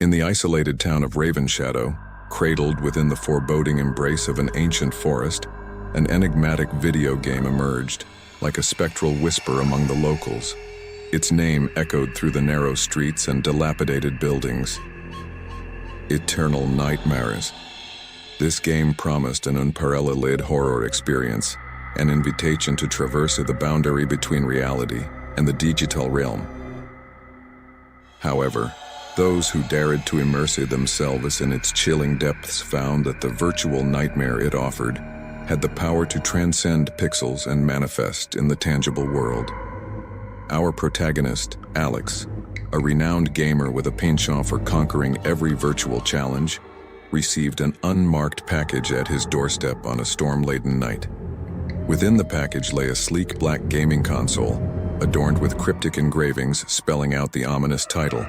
In the isolated town of Ravenshadow, cradled within the foreboding embrace of an ancient forest, an enigmatic video game emerged, like a spectral whisper among the locals. Its name echoed through the narrow streets and dilapidated buildings. Eternal Nightmares. This game promised an unparalleled horror experience, an invitation to traverse the boundary between reality and the digital realm. However, those who dared to immerse themselves in its chilling depths found that the virtual nightmare it offered had the power to transcend pixels and manifest in the tangible world. Our protagonist, Alex, a renowned gamer with a penchant for conquering every virtual challenge, received an unmarked package at his doorstep on a storm-laden night. Within the package lay a sleek black gaming console, adorned with cryptic engravings spelling out the ominous title.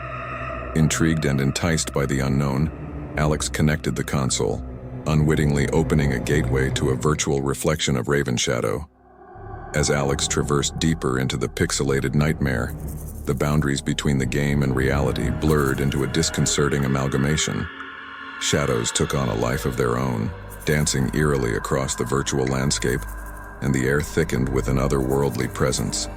Intrigued and enticed by the unknown, Alex connected the console, unwittingly opening a gateway to a virtual reflection of Ravenshadow. As Alex traversed deeper into the pixelated nightmare, the boundaries between the game and reality blurred into a disconcerting amalgamation. Shadows took on a life of their own, dancing eerily across the virtual landscape, and the air thickened with an otherworldly presence.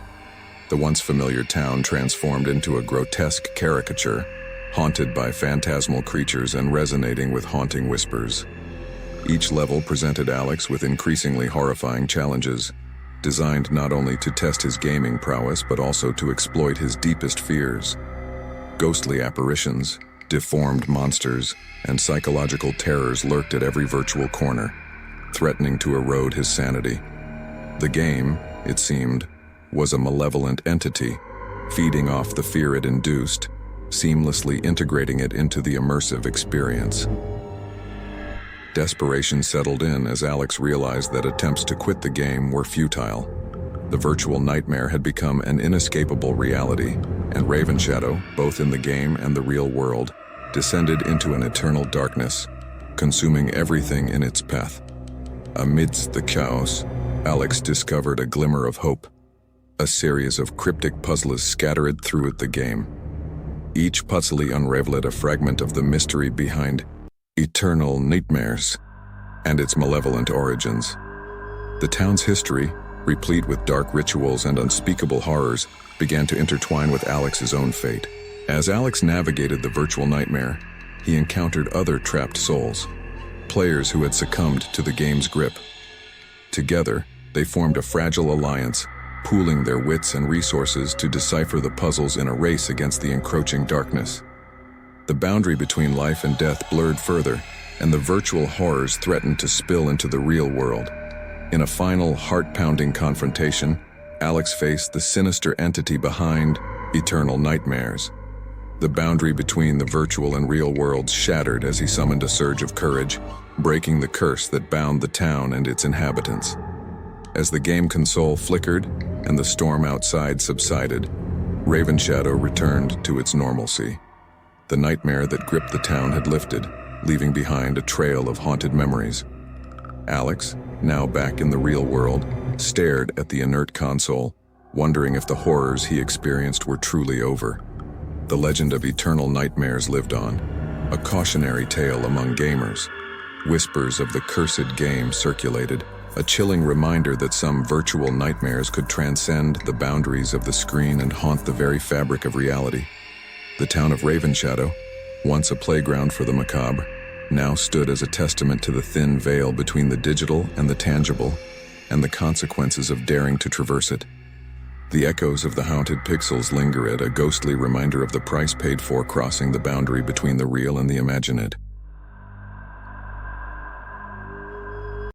The once familiar town transformed into a grotesque caricature, haunted by phantasmal creatures and resonating with haunting whispers. Each level presented Alex with increasingly horrifying challenges, designed not only to test his gaming prowess but also to exploit his deepest fears. Ghostly apparitions, deformed monsters, and psychological terrors lurked at every virtual corner, threatening to erode his sanity. The game, it seemed, was a malevolent entity, feeding off the fear it induced, seamlessly integrating it into the immersive experience. Desperation settled in as Alex realized that attempts to quit the game were futile. The virtual nightmare had become an inescapable reality, and Ravenshadow, both in the game and the real world, descended into an eternal darkness, consuming everything in its path. Amidst the chaos, Alex discovered a glimmer of hope. A series of cryptic puzzles scattered throughout the game. Each puzzle unraveled a fragment of the mystery behind Eternal Nightmares and its malevolent origins. The town's history, replete with dark rituals and unspeakable horrors, began to intertwine with Alex's own fate. As Alex navigated the virtual nightmare, he encountered other trapped souls, players who had succumbed to the game's grip. Together, they formed a fragile alliance, pooling their wits and resources to decipher the puzzles in a race against the encroaching darkness. The boundary between life and death blurred further, and the virtual horrors threatened to spill into the real world. In a final, heart-pounding confrontation, Alex faced the sinister entity behind Eternal Nightmares. The boundary between the virtual and real worlds shattered as he summoned a surge of courage, breaking the curse that bound the town and its inhabitants. As the game console flickered and the storm outside subsided, Ravenshadow returned to its normalcy. The nightmare that gripped the town had lifted, leaving behind a trail of haunted memories. Alex, now back in the real world, stared at the inert console, wondering if the horrors he experienced were truly over. The legend of Eternal Nightmares lived on, a cautionary tale among gamers. Whispers of the cursed game circulated, a chilling reminder that some virtual nightmares could transcend the boundaries of the screen and haunt the very fabric of reality. The town of Ravenshadow, once a playground for the macabre, now stood as a testament to the thin veil between the digital and the tangible, and the consequences of daring to traverse it. The echoes of the haunted pixels linger, a ghostly reminder of the price paid for crossing the boundary between the real and the imagined.